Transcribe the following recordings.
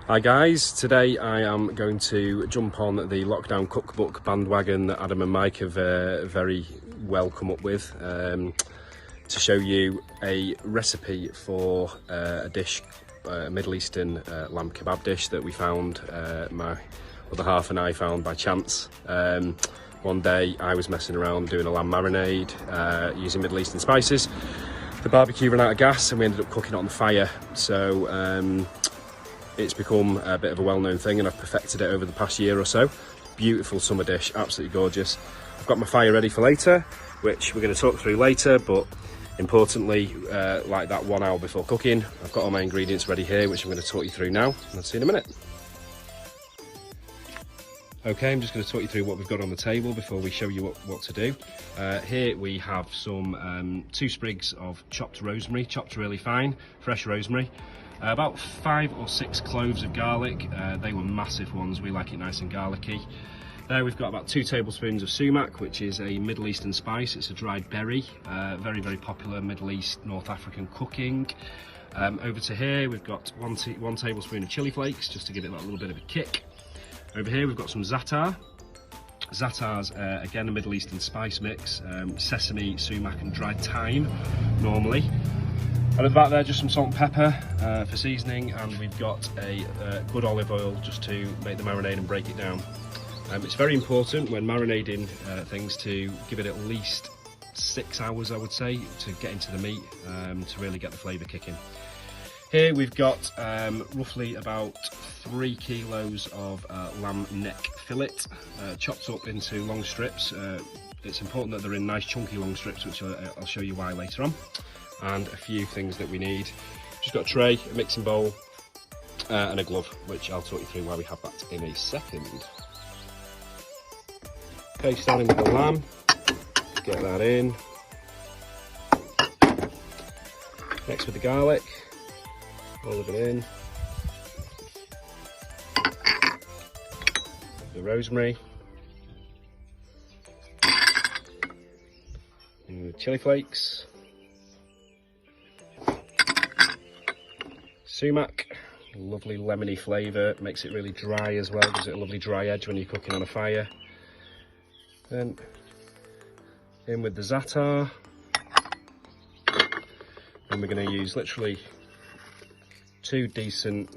Hi guys, today I am going to jump on the lockdown cookbook bandwagon that Adam and Mike have very well come up with to show you a recipe for a dish, a Middle Eastern lamb kebab dish that we found, my other half and I found by chance. One day I was messing around doing a lamb marinade using Middle Eastern spices. The barbecue ran out of gas and we ended up cooking it on the fire. So it's become a bit of a well-known thing and I've perfected it over the past year or so. Beautiful summer dish, absolutely gorgeous. I've got my fire ready for later, which we're going to talk through later, but importantly, like that 1 hour before cooking, I've got all my ingredients ready here, which I'm going to talk you through now. I'll see you in a minute. Okay, I'm just going to talk you through what we've got on the table before we show you what to do. Here we have some 2 sprigs of chopped rosemary, chopped really fine, fresh rosemary. About 5 or 6 cloves of garlic. They were massive ones, we like it nice and garlicky. There we've got about 2 tablespoons of sumac, which is a Middle Eastern spice. It's a dried berry, very popular Middle East, North African cooking. Over to here we've got 1 tablespoon of chili flakes, just to give it that little bit of a kick. Over here we've got some za'atar. Za'atar's again a Middle Eastern spice mix, sesame, sumac and dried thyme normally. And at the back there, just some salt and pepper for seasoning, and we've got a good olive oil just to make the marinade and break it down. It's very important when marinating things to give it at least 6 hours, I would say, to get into the meat, to really get the flavour kicking. Here we've got roughly about 3 kilos of lamb neck fillet, chopped up into long strips. It's important that they're in nice chunky long strips, which I'll show you why later on. And a few things that we need. Just got a tray, a mixing bowl, and a glove, which I'll talk you through why we have that in a second. Okay, starting with the lamb, get that in. Next with the garlic, all of it in. The rosemary. And the chili flakes. Sumac, lovely lemony flavour, makes it really dry as well, gives it a lovely dry edge when you're cooking on a fire. Then in with the za'atar, and we're going to use literally 2 decent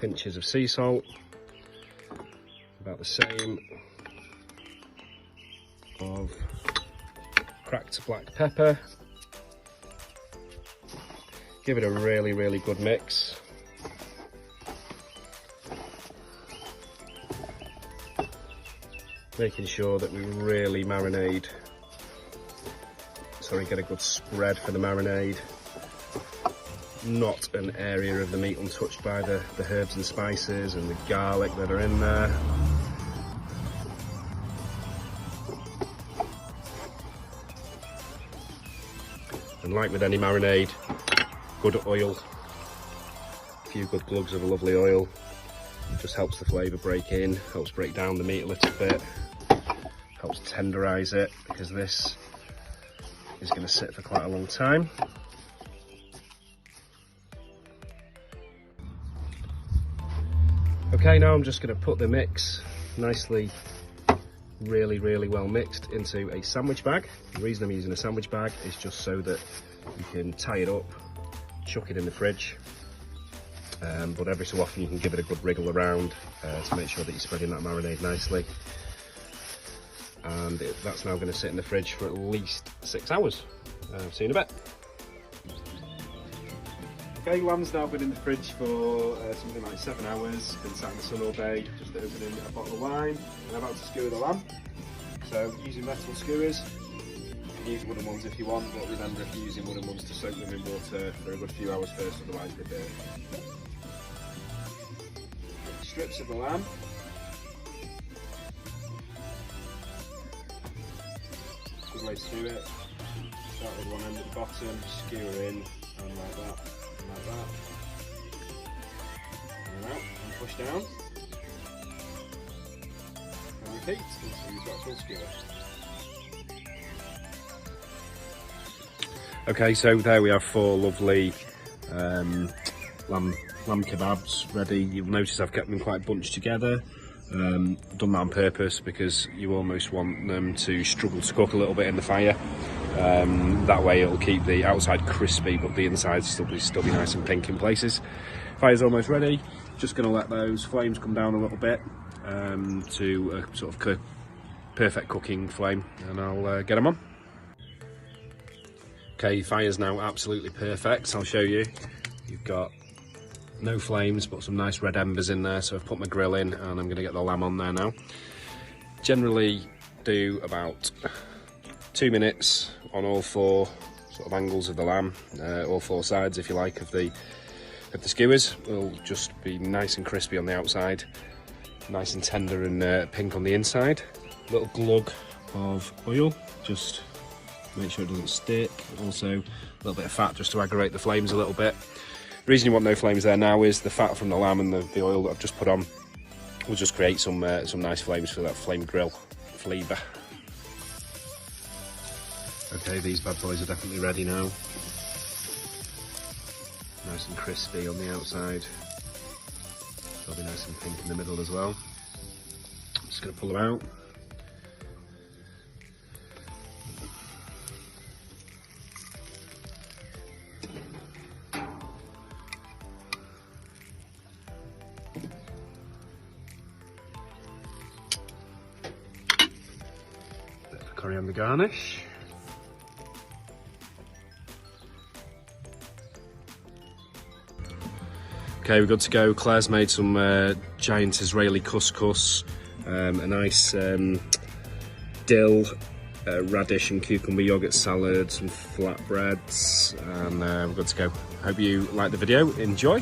pinches of sea salt, about the same of cracked black pepper. Give it a really good mix. Making sure that we really marinade, so we get a good spread for the marinade. Not an area of the meat untouched by the herbs and spices and the garlic that are in there. And like with any marinade, good oil, a few good glugs of a lovely oil, just helps the flavour break in, helps break down the meat a little bit, helps tenderise it, because this is going to sit for quite a long time. Okay, now I'm just going to put the mix nicely, really well mixed into a sandwich bag. The reason I'm using a sandwich bag is just so that you can tie it up, chuck it in the fridge, but every so often you can give it a good wriggle around to make sure that you're spreading that marinade nicely. And that's now going to sit in the fridge for at least 6 hours. See you in a bit. Okay, lamb's now been in the fridge for something like 7 hours, been sat in the sun all day, just opening a bottle of wine, and I'm about to skewer the lamb. So using metal skewers, you can use wooden ones if you want, but remember if you're using wooden ones to soak them in water for a good few hours first, otherwise they burn. Strips of the lamb. Good way to do it. Start with one end at the bottom, skewer in, and like that, and like that. And out, and push down. And repeat until you've got a full skewer. Okay, so there we have 4 lovely lamb lamb kebabs ready. You'll notice I've kept them quite bunched together. I've done that on purpose because you almost want them to struggle to cook a little bit in the fire. That way it'll keep the outside crispy but the inside still be nice and pink in places. Fire's almost ready. Just going to let those flames come down a little bit to a sort of perfect cooking flame, and I'll get them on. Okay, fire's now absolutely perfect. I'll show you. You've got no flames but some nice red embers in there, so I've put my grill in and I'm going to get the lamb on there now. Generally do about 2 minutes on all four sort of angles of the lamb, all four sides if you like of the skewers. Will just be nice and crispy on the outside, nice and tender and pink on the inside. A little glug of oil, just make sure it doesn't stick. Also a little bit of fat just to aggravate the flames a little bit. The reason you want no flames there now is the fat from the lamb and the oil that I've just put on will just create some nice flames for that flame grill flavour. Okay, these bad boys are definitely ready now. Nice and crispy on the outside. They'll be nice and pink in the middle as well. I'm just going to pull them out. Bit of coriander garnish. Okay, we're good to go. Claire's made some giant Israeli couscous, a nice dill, radish and cucumber yogurt salad, some flatbreads, and we're good to go. Hope you like the video. Enjoy.